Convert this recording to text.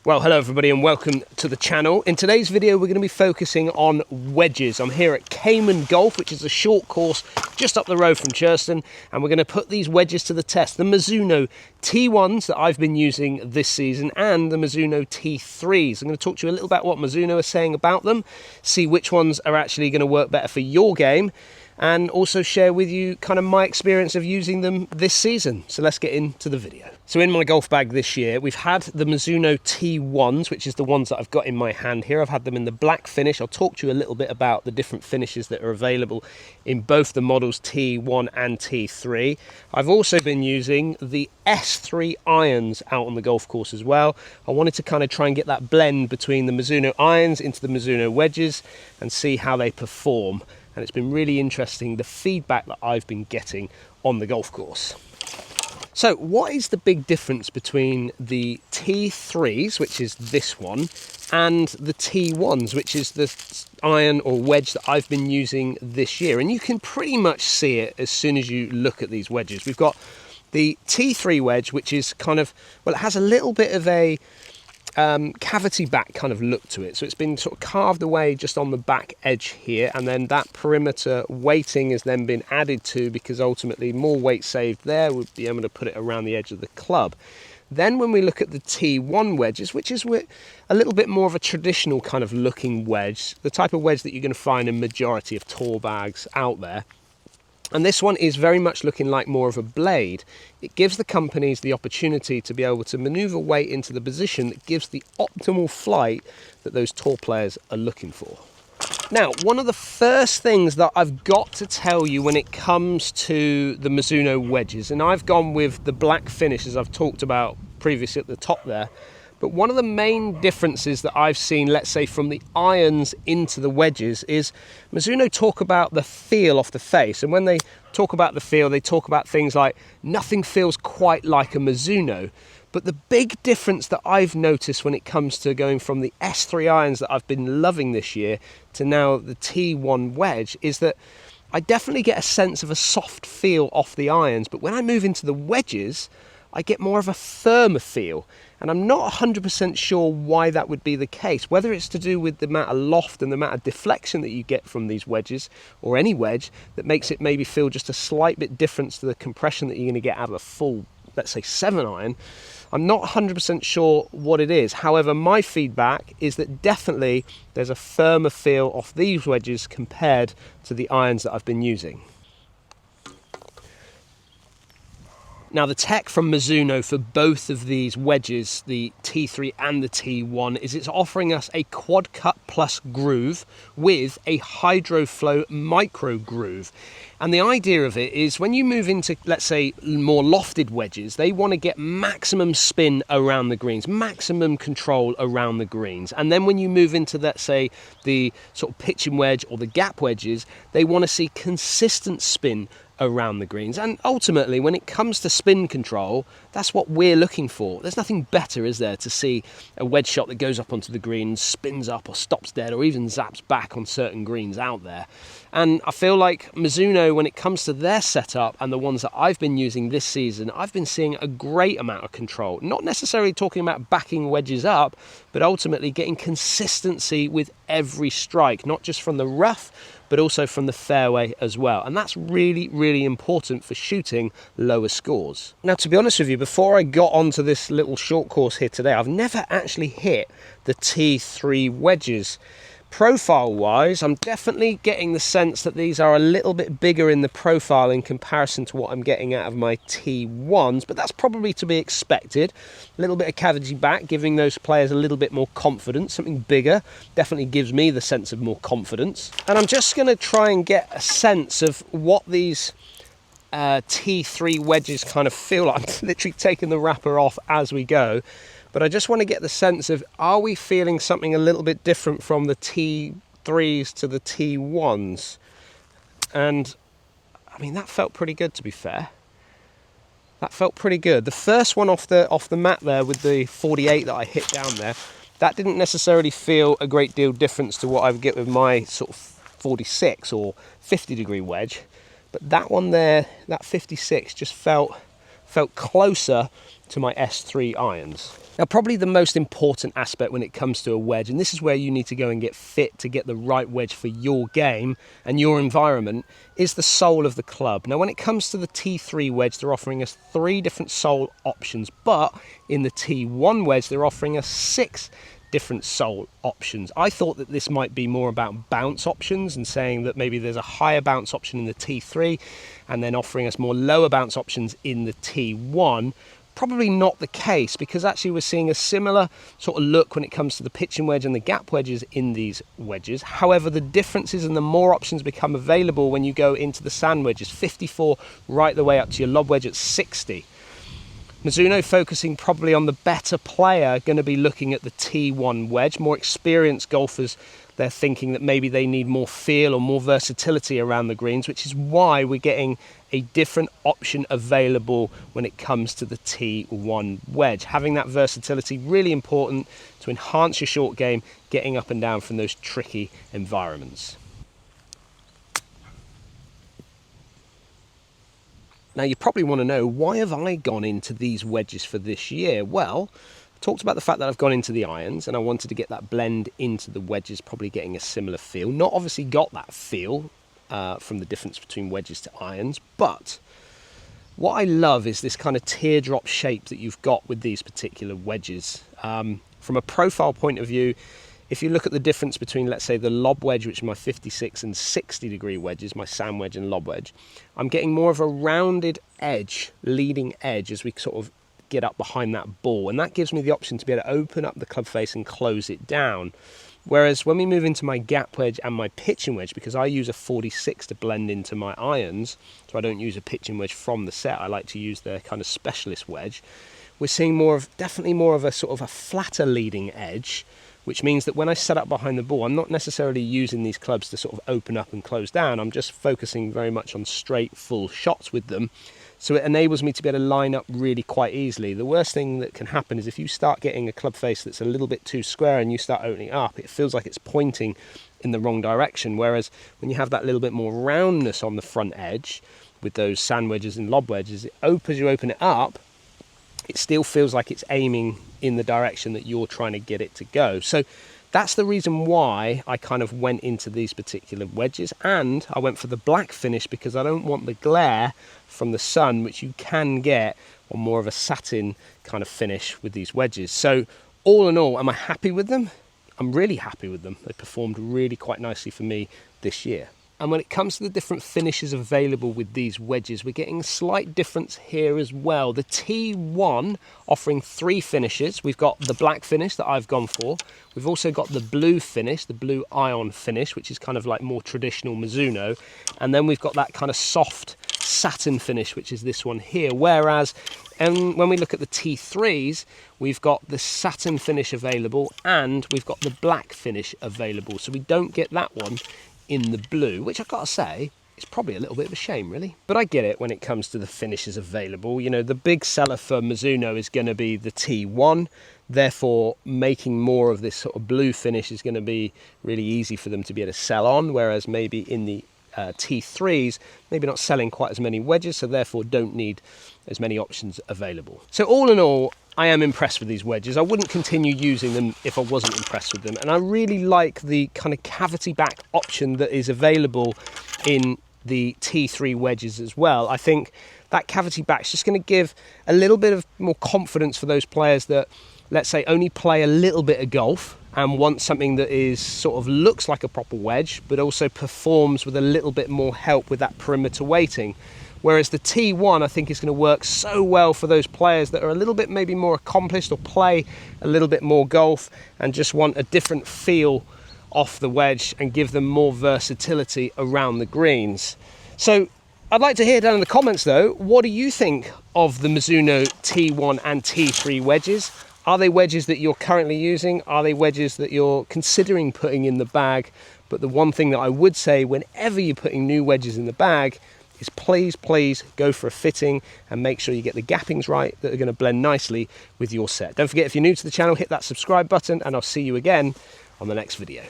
Well, hello everybody and welcome to the channel. In today's video we're going to be focusing on wedges. I'm here at Cayman Golf, which is a short course just up the road from Churston, and we're going to put these wedges to the test. The Mizuno T1s that I've been using this season and the Mizuno T3s. I'm going to talk to you a little about what Mizuno is saying about them, see which ones are actually going to work better for your game, and also share with you kind of my experience of using them this season. So let's get into the video. So in my golf bag this year, we've had the Mizuno T1s, which is the ones that I've got in my hand here. I've had them in the black finish. I'll talk to you a little bit about the different finishes that are available in both the models T1 and T3. I've also been using the S3 irons out on the golf course as well. I wanted to kind of try and get that blend between the Mizuno irons into the Mizuno wedges and see how they perform. And it's been really interesting, the feedback that I've been getting on the golf course. So what is the big difference between the T3s, which is this one, and the T1s, which is the iron or wedge that I've been using this year? And you can pretty much see it as soon as you look at these wedges. We've got the T3 wedge, which is kind of, well, it has a little bit of a cavity back kind of look to it, so it's been sort of carved away just on the back edge here, and then that perimeter weighting has then been added to, because ultimately more weight saved there would be able to put it around the edge of the club. Then when we look at the T1 wedges, which is a little bit more of a traditional kind of looking wedge, the type of wedge that you're going to find in majority of tour bags out there. And this one is very much looking like more of a blade. It gives the companies the opportunity to be able to maneuver weight into the position that gives the optimal flight that those tour players are looking for. Now, one of the first things that I've got to tell you when it comes to the Mizuno wedges, and I've gone with the black finish as I've talked about previously at the top there, but one of the main differences that I've seen, let's say from the irons into the wedges, is Mizuno talk about the feel off the face. And when they talk about the feel, they talk about things like nothing feels quite like a Mizuno. But the big difference that I've noticed when it comes to going from the S3 irons that I've been loving this year to now the T1 wedge is that I definitely get a sense of a soft feel off the irons. But when I move into the wedges, I get more of a firmer feel. And I'm not 100% sure why that would be the case, whether it's to do with the amount of loft and the amount of deflection that you get from these wedges, or any wedge, that makes it maybe feel just a slight bit different to the compression that you're going to get out of a full, let's say, 7 iron. I'm not 100% sure what it is. However, my feedback is that definitely there's a firmer feel off these wedges compared to the irons that I've been using. Now, the tech from Mizuno for both of these wedges, the T3 and the T1, is it's offering us a quad cut plus groove with a hydroflow micro groove. And the idea of it is when you move into, let's say, more lofted wedges, they want to get maximum spin around the greens, maximum control around the greens. And then when you move into, let's say, the sort of pitching wedge or the gap wedges, they want to see consistent spin around the greens. And ultimately, when it comes to spin control, that's what we're looking for. There's nothing better, is there, to see a wedge shot that goes up onto the green, spins up or stops dead, or even zaps back on certain greens out there. And I feel like Mizuno, when it comes to their setup and the ones that I've been using this season, I've been seeing a great amount of control. Not necessarily talking about backing wedges up, but ultimately getting consistency with every strike, not just from the rough, but also from the fairway as well. And that's really, really important for shooting lower scores. Now, to be honest with you, before I got onto this little short course here today, I've never actually hit the T3 wedges. Profile-wise, I'm definitely getting the sense that these are a little bit bigger in the profile in comparison to what I'm getting out of my T1s, but that's probably to be expected. A little bit of cavity back, giving those players a little bit more confidence. Something bigger definitely gives me the sense of more confidence. And I'm just going to try and get a sense of what these T3 wedges kind of feel like. I'm literally taking the wrapper off as we go. But I just want to get the sense of, are we feeling something a little bit different from the T3s to the T1s? And, I mean, that felt pretty good, to be fair. That felt pretty good. The first one off the mat there with the 48 that I hit down there, that didn't necessarily feel a great deal difference to what I would get with my sort of 46 or 50 degree wedge. But that one there, that 56, just felt closer to my S3 irons. Now, probably the most important aspect when it comes to a wedge, and this is where you need to go and get fit to get the right wedge for your game and your environment, is the sole of the club. Now, when it comes to the T3 wedge, they're offering us 3 different sole options, but in the T1 wedge, they're offering us 6 different sole options. I thought that this might be more about bounce options and saying that maybe there's a higher bounce option in the T3 and then offering us more lower bounce options in the T1. Probably not the case, because actually we're seeing a similar sort of look when it comes to the pitching wedge and the gap wedges in these wedges. However, the differences and the more options become available when you go into the sand wedges, 54 right the way up to your lob wedge at 60. Mizuno focusing probably on the better player, going to be looking at the T1 wedge. More experienced golfers, they're thinking that maybe they need more feel or more versatility around the greens, which is why we're getting a different option available when it comes to the T1 wedge. Having that versatility, really important to enhance your short game, getting up and down from those tricky environments. Now, you probably want to know, why have I gone into these wedges for this year? Well, I talked about the fact that I've gone into the irons and I wanted to get that blend into the wedges, probably getting a similar feel. Not obviously got that feel from the difference between wedges to irons, but what I love is this kind of teardrop shape that you've got with these particular wedges. From a profile point of view, if you look at the difference between, let's say, the lob wedge, which is my 56 and 60 degree wedges, my sand wedge and lob wedge, I'm getting more of a rounded edge, leading edge, as we sort of get up behind that ball. And that gives me the option to be able to open up the club face and close it down. Whereas when we move into my gap wedge and my pitching wedge, because I use a 46 to blend into my irons, so I don't use a pitching wedge from the set, I like to use the kind of specialist wedge, we're seeing definitely more of a sort of a flatter leading edge, which means that when I set up behind the ball, I'm not necessarily using these clubs to sort of open up and close down. I'm just focusing very much on straight, full shots with them. So it enables me to be able to line up really quite easily. The worst thing that can happen is if you start getting a club face that's a little bit too square and you start opening up, it feels like it's pointing in the wrong direction. Whereas when you have that little bit more roundness on the front edge with those sand wedges and lob wedges, as you open it up, it still feels like it's aiming in the direction that you're trying to get it to go. So that's the reason why I kind of went into these particular wedges, and I went for the black finish because I don't want the glare from the sun, which you can get on more of a satin kind of finish with these wedges. So all in all, am I happy with them? I'm really happy with them. They performed really quite nicely for me this year. And when it comes to the different finishes available with these wedges, we're getting a slight difference here as well. The T1 offering 3 finishes. We've got the black finish that I've gone for. We've also got the blue finish, the blue ion finish, which is kind of like more traditional Mizuno. And then we've got that kind of soft satin finish, which is this one here. Whereas when we look at the T3s, we've got the satin finish available and we've got the black finish available. So we don't get that one in the blue, which I've got to say is probably a little bit of a shame, really. But I get it when it comes to the finishes available. You know, the big seller for Mizuno is going to be the T1. Therefore, making more of this sort of blue finish is going to be really easy for them to be able to sell on, whereas maybe in the T3s, maybe not selling quite as many wedges, so therefore don't need as many options available. So all in all, I am impressed with these wedges. I wouldn't continue using them if I wasn't impressed with them. And I really like the kind of cavity back option that is available in the T3 wedges as well. I think that cavity back is just going to give a little bit of more confidence for those players that, let's say, only play a little bit of golf and want something that is sort of looks like a proper wedge, but also performs with a little bit more help with that perimeter weighting. Whereas the T1, I think, is going to work so well for those players that are a little bit maybe more accomplished or play a little bit more golf and just want a different feel off the wedge and give them more versatility around the greens. So I'd like to hear down in the comments, though, what do you think of the Mizuno T1 and T3 wedges? Are they wedges that you're currently using? Are they wedges that you're considering putting in the bag? But the one thing that I would say whenever you're putting new wedges in the bag is please go for a fitting and make sure you get the gappings right that are going to blend nicely with your set. Don't forget, if you're new to the channel, hit that subscribe button and I'll see you again on the next video.